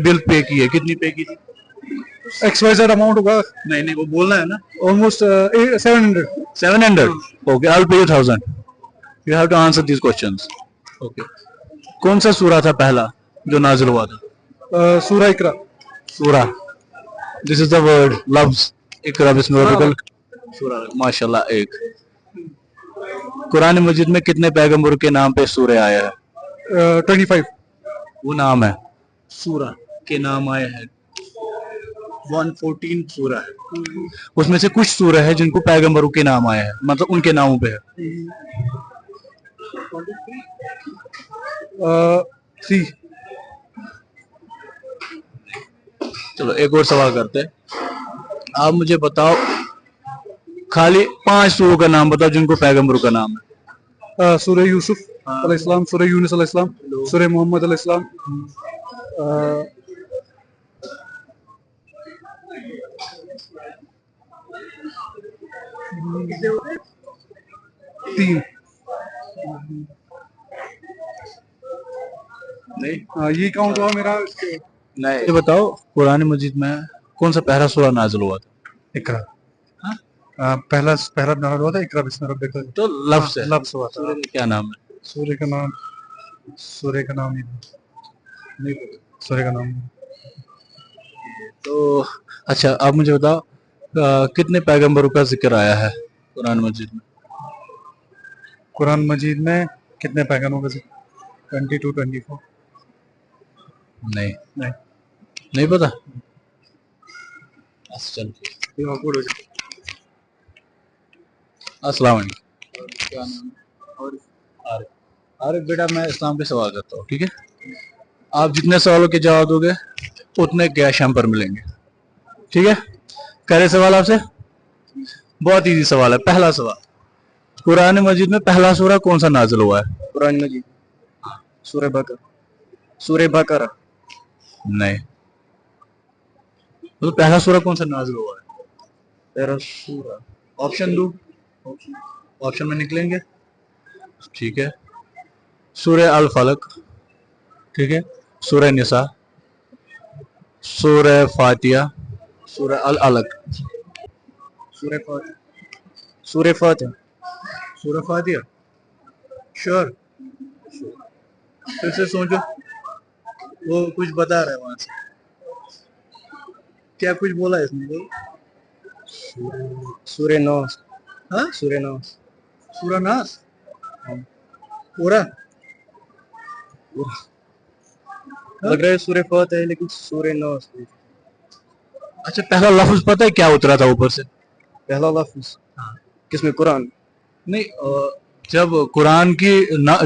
Bill pay की है, कितनी पे की थी? XYZ अमाउंट होगा, नहीं नहीं, वो बोलना है ना। Almost 700. 700. Okay, I'll pay you 1000. You have to answer these questions. Okay. कौन सा सूरा था पहला जो नाजिल हुआ था? सूरा इकरा. सूरा. This is the word, lafz. इकरा बिस्मिल रब्बिकल. सूरा. माशाल्लाह. एक. कुरान मजीद में कितने पैगंबर के नाम पे सूरे आया है? 25. वो नाम है, सूरा के नाम आए हैं. 114 सूरा है, उसमें से कुछ सूरा है जिनको पैगंबरों के नाम आए हैं, मतलब उनके नामों पे है. 3. चलो एक और सवाल करते हैं. आप मुझे बताओ, खाली 5 सूरों का नाम बताओ जिनको पैगंबरों का नाम है. सूरह यूसुफ अलैहिस्सलाम, सूरह यूनुस अलैहिस्सलाम, सूरह मोहम्मद अलैहिस्सलाम, 3. नहीं, ये काउंट हुआ मेरा. नहीं, ये बताओ कुरान मजीद में कौन सा पहला सूरा नाजिल हुआ था? इकरा. पहला पहला नाजिल हुआ था इकरा बिस्मिल रब्बिकल. तो लफ्ज है, लफ्ज हुआ था. क्या नाम है? सूर्य का नाम, सूर्य का नाम नहीं, सूर्य का नाम. तो अच्छा, आप मुझे बताओ कितने पैगंबरों का जिक्र आया है कुरान मजीद में? कुरान मजीद में कितने पैगंबरों का 22, 24. नहीं नहीं, नहीं पता. चल, अस्सलाम वालेकुम. क्या नाम है? आरिफ. आरिफ बेटा, मैं इस्लाम पे सवाल करता हूँ, ठीक है? आप जितने सवालों के जवाब दोगे उतने कैश हम पर मिलेंगे, ठीक है? करे सवाल आपसे, बहुत इजी सवाल है. पहला सवाल, कुरान मजीद में पहला सूरा कौन सा नाजिल हुआ है? कुरान मजीद सूरह बकरा. सूरह बकरा. नहीं, तो पहला सूरा कौन सा नाजिल हुआ है? तेरा सूरा. ऑप्शन दो, ऑप्शन में निकलेंगे, ठीक है? सूरह अल फलक, ठीक है? सूरह निसा, सूरह फातिहा, सूरह अल अलक. सूरह फातिहा. सूरह फातिहा. सूरह फातिहा. श्योर? फिर से सोचो, वो कुछ बता रहा है वहां से. क्या कुछ बोला इसने? सूरह नास. हाँ, सूरह नास. सूरह नास पूरा. लग रहा है सूरह फातिहा है, लेकिन सूरह नास. अच्छा, पहला लफ्ज पता है क्या उतरा था ऊपर से? पहला लफ्ज किसमें? कुरान. नहीं, जब कुरान की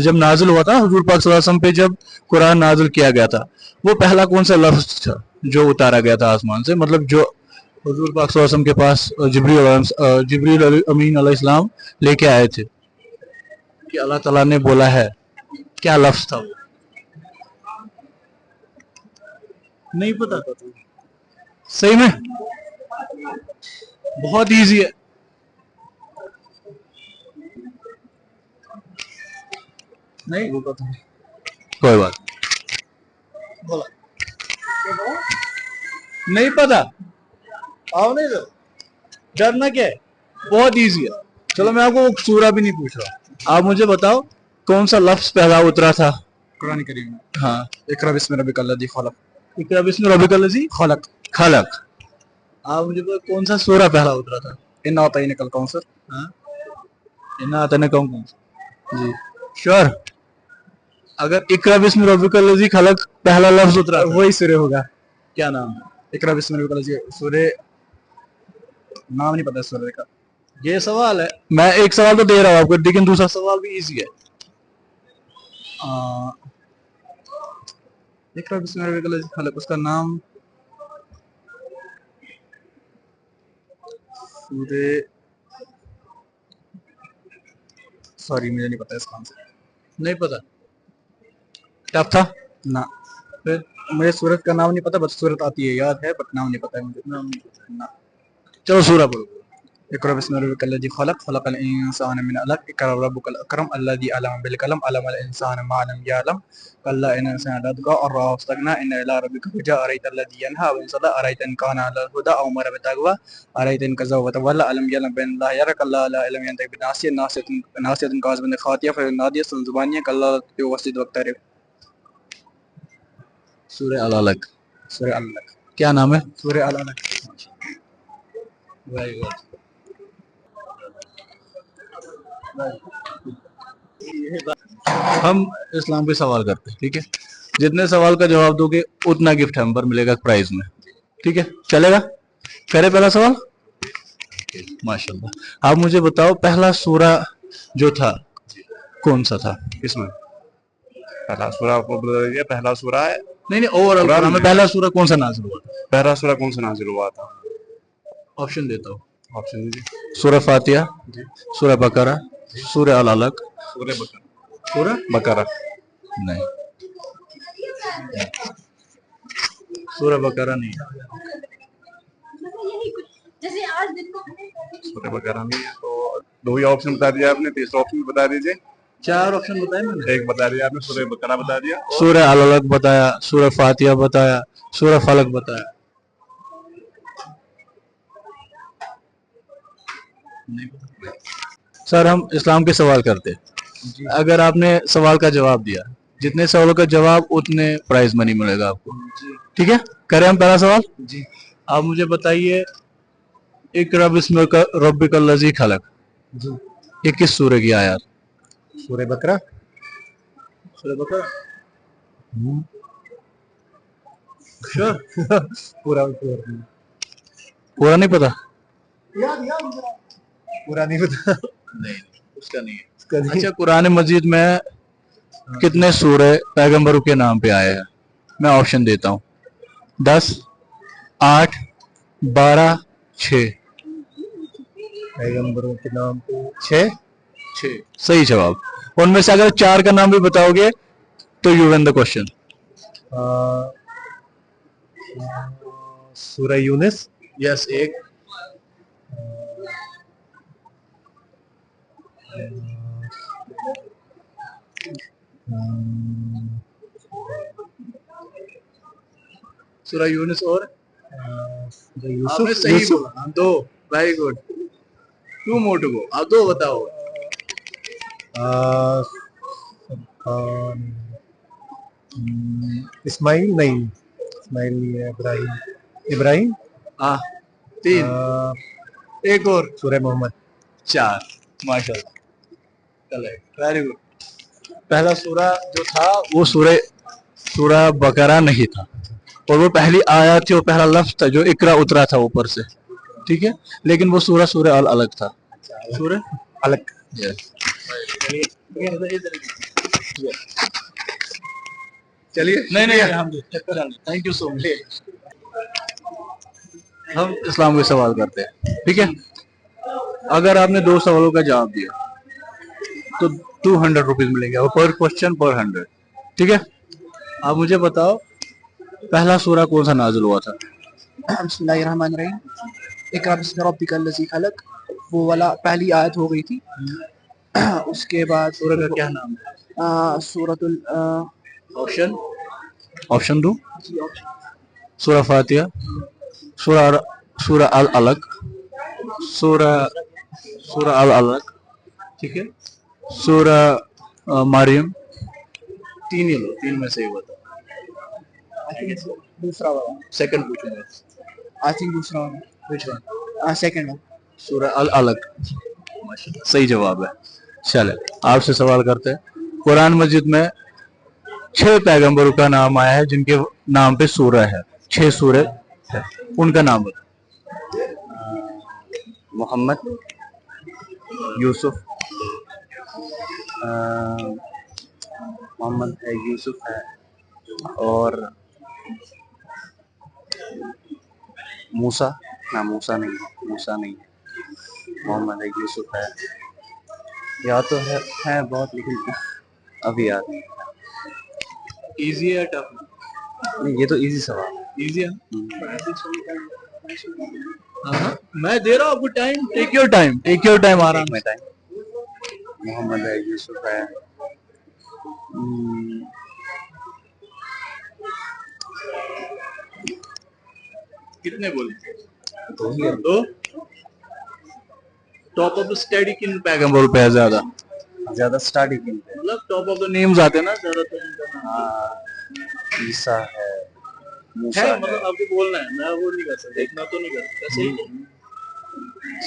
जब नाजिल हुआ था हुजूर पाक सल्लल्लाहु अलैहि वसल्लम पे, जब कुरान नाजिल किया गया था, वो पहला कौन सा लफ्ज था जो उतारा गया था आसमान से? मतलब जो हुजूर पाक सल्लल्लाहु अलैहि वसल्लम के पास जिब्रील अमीन अलैहिस्सलाम लेके आए थे कि अल्लाह ताला ने बोला है, क्या लफ्ज था वो? नहीं पता? सही में बहुत इजी है. नहीं वो पता, कोई बात बोला नहीं पता. आओ, नहीं तो डरना क्या है, बहुत इजी है. चलो मैं आपको सूरा भी नहीं पूछ रहा, आप मुझे बताओ कौन सा लफ्ज पहला उतरा था कुरान करीम में? हाँ, इकरा बिस्मिल रब्बिकल लज़ी खलक. इकरा बिस्मिल रब्बिकल लज़ी खलक. खलक. आप मुझे बताओ कौन सा सूरा पहला उतरा था? इन्ना अतैनाकल कौसर. हाँ, इन्ना अतैनाकल कौसर. जी श्योर? अगर इकरा बिस्मिल रब्बिकल लज़ी खलक पहला लफ्ज उतरा था, वही सूरह होगा. क्या नाम है? इकरा बिस्मिल रब्बिकल लज़ी. सूरह नाम नहीं पता सूरह का. ये सवाल है, मैं एक सवाल तो दे रहा हूँ आपको, लेकिन दूसरा सवाल भी इजी है. इकरा बिस्मिल रब्बिकल लज़ी खलक, उसका नाम सूरह, सॉरी मुझे नहीं पता इसका आंसर. नहीं पता? टफ था ना, फिर? मुझे सूरत का नाम नहीं पता, बस सूरत आती है याद है, बट नाम नहीं पता है मुझे. नाम नहीं पता ना. चलो सूरा पढ़ो. اقرأ بسم ربك الذي خلق خلق الإنسان من علق اقرأ ربك الأكرم الذي علم بالقلم علم الإنسان ما لم يعلم كلا إن الإنسان ليطغى أن رآه استغنى إن إلى ربك الرجعى أرأيت الذي ينهى وإن صلى أرأيت إن كان على الهدى أو أمر بالتقوى أرأيت إن كذب وتولى ألم يعلم بأن الله يرى كلا لا علم ينطق بالناصية ناصية كاذبة خاطئة فالنادية زبانية كلا يوسد واقترب. سورہ العلق. سورہ العلق. کیا نام ہے؟ سورہ العلق. Very good. ہم اسلام پہ سوال کرتے ہیں, ٹھیک ہے؟ جتنے سوال کا جواب دو گے اتنا گفٹ ہم پر ملے گا پرائز میں, ٹھیک ہے؟ چلے گا؟ کرے پہلا سوال. ماشاءاللہ. آپ مجھے بتاؤ پہلا سورہ جو تھا کون سا تھا اس میں؟ پہلا سورہ آپ کو بتا دیجیے. پہلا سورہ ہے نہیں اوور آل میں پہلا سورہ کون سا نازل ہوا تھا؟ پہلا سورہ کون سا نازل ہوا تھا؟ آپشن دیتا ہوں. آپشن دیجیے. سورہ فاتحہ, سورہ بقرہ, سورہ العلق, سورہ بقرہ. سورہ بقرہ نہیں, سورہ بقرہ نہیں. سورہ بقرہ نہیں ہے تو دو ہی آپشن بتا دیا آپ نے. تیسرا آپشن بتا دیجیے. چار آپشن بتائے میں نے. ایک بتا دیا آپ نے, سورہ بقرہ بتا دیا. سورہ العلق بتایا, سورہ فاتحہ بتایا, سورہ فلق بتایا. سر ہم اسلام کے سوال کرتے ہیں. اگر آپ نے سوال کا جواب دیا, جتنے سوالوں کا جواب اتنے پرائز منی ملے گا آپ کو, ٹھیک ہے؟ کریں ہم پہلا سوال. جی. آپ مجھے بتائیے اقرأ بسم ربک الذی خلق, جی. یہ کس سورہ کی آیات؟ سورہ بقرہ. سورہ بقرہ. پورا پورا نہیں پتا؟ پورا نہیں پتا. نہیں اس کا نہیں ہے. اچھا, قرآن مجید میں کتنے سورے پیغمبروں کے نام پہ آئے ہیں؟ میں آپشن دیتا ہوں. 10, 8, 12, 6. پیغمبروں کے نام پہ 6. صحیح جواب. ان میں سے اگر 4 کا نام بھی بتاؤ گے تو یو ون دا کوشچن. سورہ یونس. یس, ایک. سورہ یونس اور آپ نے صحیح بولا. 2. Very good. 2 more to go. آپ 2 بتاؤ. اسماعیل نہیں. اسماعیل نہیں ہے. ابراہیم. ہاں 3. ایک اور. سورہ محمد. 4. ماشاء اللہ. Very good. پہلا سورہ جو تھا وہ سورہ بقرہ نہیں تھا, اور وہ پہلی آیات تھی, وہ پہلا لفظ تھا جو اقرا اترا تھا اوپر سے, ٹھیک ہے؟ لیکن وہ سورہ العلق تھا. سورہ الگ. چلیے. نہیں تھینک یو سو مچ. ہم اسلام کے سوال کرتے ہیں, ٹھیک ہے؟ اگر آپ نے 2 سوالوں کا جواب دیا تو 200 روپیز ملیں گے, اور پر کوشچن پر 100, ٹھیک ہے؟ آپ مجھے بتاؤ پہلا سورہ کون سا نازل ہوا تھا؟ بسم اللہ الرحمن الرحیم. اقرأ بسم ربک الذی خلق, وہ والا پہلی آیت ہو گئی تھی. اس کے بعد سورہ کا کیا نام ہے؟ سورۃ آپشن دو. سورہ فاتحہ, سورہ العلق, سورہ العلق, ٹھیک ہے؟ سورہ مریم. 3 ہی لو, 3 میں سے ہی بتا. دوسرا والا. سیکنڈ پوچھوں گا. آئی تھنک دوسرا والا. سیکنڈ والا. سورہ العلق. صحیح جواب ہے. چلے آپ سے سوال کرتے ہیں. قرآن مجید میں 6 پیغمبروں کا نام آیا ہے جن کے نام پہ سورہ ہے. 6 سورہ ہے, ان کا نام بتا. محمد, یوسف, محمد ہے, یوسف ہے, اور موسیٰ. موسیٰ نہیں ہے. محمد ہے, یوسف ہے, یا تو ہے بہت, لیکن ابھی یاد نہیں. ایزی ہے ٹف؟ نہیں, یہ تو ایزی سوال ہے. ایزی ہے. मैं दे रहा हूँ आपको टाइम, टेक योर टाइम आराम में टाइम मोहम्मद है, यूसुफ है, कितने बोले दो टॉप ऑफ द स्टडी किन पैगंबर पे है ज्यादा ज्यादा स्टडी किन पे मतलब टॉप ऑफ द नेम्स आते हैं ना ज्यादातर इनका नाम ईसा है, मूसा है है, मतलब आपको बोलना है मैं वो नहीं कर सकता इतना तो नहीं कर सकता सही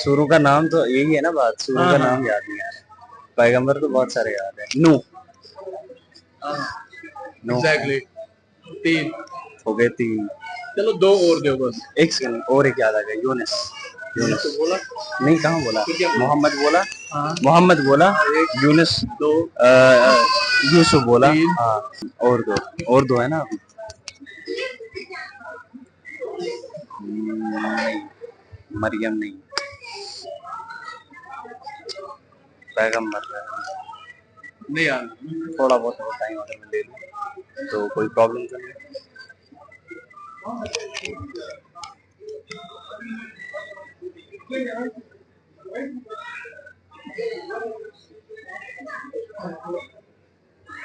शुरू का नाम तो यही है ना बात, शुरू हाँ, का हाँ। नाम याद नहीं आ रहा, पैगंबर तो बहुत सारे याद है। नूह, नूह एग्जैक्टली तीन हो गए 3, चलो दो और दो बस एक सेकंड और एक याद आ गया, यूनुस, यूनुस तो बोला नहीं कहाँ बोला, फिर क्या बोला? मोहम्मद बोला, हाँ मोहम्मद बोला, यूनुस, दो यूसुफ बोला, तीन। हाँ और दो है ना अभी। नहीं, मरियम नहीं, पैगंबर है। नहीं यार थोड़ा बहुत और टाइम अगर मैं ले लूँ तो कोई प्रॉब्लम तो नहीं।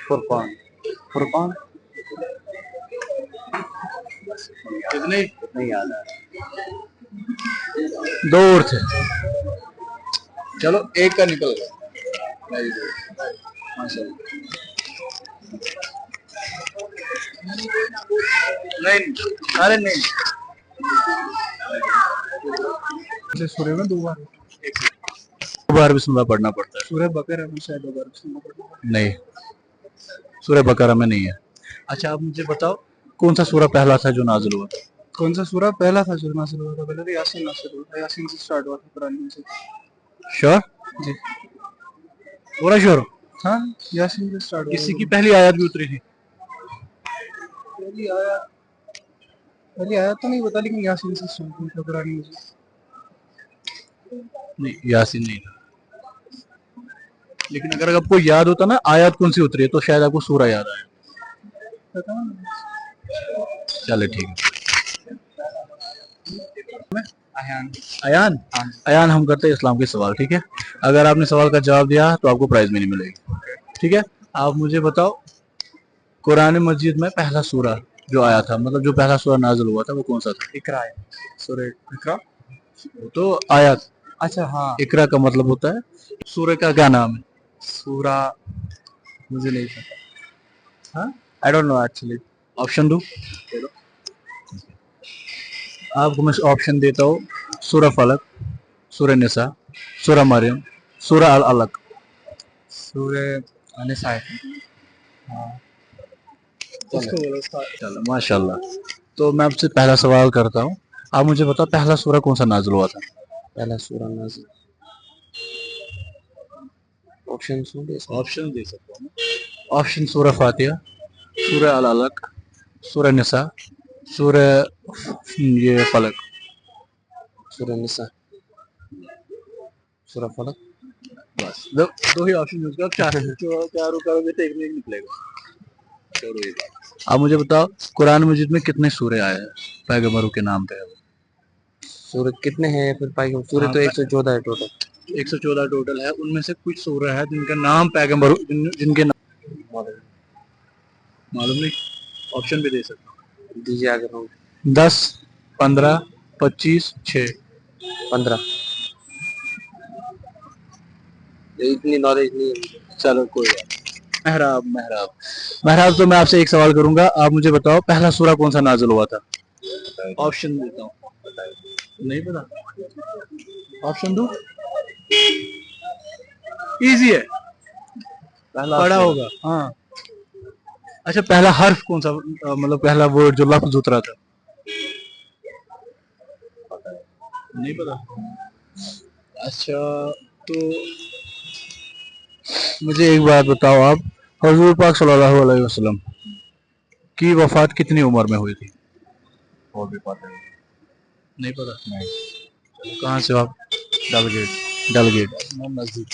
फुरकान, फुरकान कितने नहीं याद आ रहा। दो और थे चलो एक का निकल गया माशाल्लाह नहीं अरे नहीं सूर्य में 2 बार दो बार बिस्मिल्लाह पढ़ना पड़ता है सूर्य बकरा में शायद 2 बार बिस्मिल्लाह पढ़ना पड़ता नहीं सूरह बकरा में नहीं है अच्छा आप मुझे बताओ कौन सा सूरह पहला था जो नाजिल हुआ था है। कौन सा सूरह पहला था जो नाज़िल हुआ था? पहले तो यासीन नाज़िल हुआ था, यासीन से स्टार्ट हुआ था कुरान में से। श्योर जी पूरा श्योर हाँ, यासीन से स्टार्ट हुआ किसी की पहली आयत भी उतरी थी पहली आया तो नहीं बता, लेकिन यासीन से स्टार्ट हुआ था कुरान में से। नहीं यासीन नहीं था लेकिन अगर आपको याद होता ना आयत कौन सी उतरी है तो शायद आपको सूरह याद आए पता नहीं। चले ठीक है अयान, अयान अयान हम करते हैं इस्लाम के सवाल ठीक है अगर आपने सवाल का जवाब दिया तो आपको प्राइज में नहीं मिलेगी ठीक है आप मुझे बताओ कुरान मजीद में पहला सूरा जो आया था मतलब जो पहला सूरा नाजिल हुआ था वो कौन सा था इकरा है, सूरह इकरा। तो आयत अच्छा हाँ, इकरा का मतलब होता है सूर्य का क्या नाम है सूरा मुझे नहीं पता, हाँ I don't know actually. Option दो आपको मैं ऑप्शन देता हूँ सूरह फलक सूरह निसा सूरह मरियम सूरह अल अलक सूरह निसा है। चलो माशाल्लाह तो मैं आपसे पहला सवाल करता हूँ आप मुझे बताओ पहला सूरा कौन सा नाजिल हुआ था पहला सूरा नाज़िल, ऑप्शन सुन ऑप्शन दे सकता हूँ ऑप्शन सूरह फातिहा सूरह अल अलक सूरह निसा सूरह ये फलक सूरह निसा, सूरह फलक। बस दो ही ऑप्शन यूज करो चारों करोगे तो एक में एक निकलेगा चलो ये आप मुझे बताओ कुरान मजीद में कितने सूरे आए हैं पैगंबरों के नाम पे सूरह कितने हैं फिर पाई? सूरह हाँ, तो 114 है टोटल। 114 टोटल है उनमें से कुछ सूरह है जिनका नाम पैगंबर जिनके नाम मालूम नहीं ऑप्शन भी दे सकता हूँ दीजिए आगे हम। 10 15 25 6 15, इतनी नॉलेज नहीं है। चलो कोई बात महराब महराब महराब तो मैं आपसे एक सवाल करूंगा आप मुझे बताओ पहला सूरा कौन सा नाजिल हुआ था ऑप्शन देता हूँ नहीं पता ऑप्शन दो इजी है पढ़ा होगा हाँ अच्छा पहला हर्फ कौन सा मतलब पहला वर्ड जो लफ्ज उतरा था नहीं पता अच्छा तो मुझे एक बात बताओ आप हजूर पाक सल्लल्लाहु अलैहि वसल्लम की वफात कितनी उम्र में हुई थी और भी पता है नहीं पता कहाँ से आप डलगेट डलगेट नजदीक।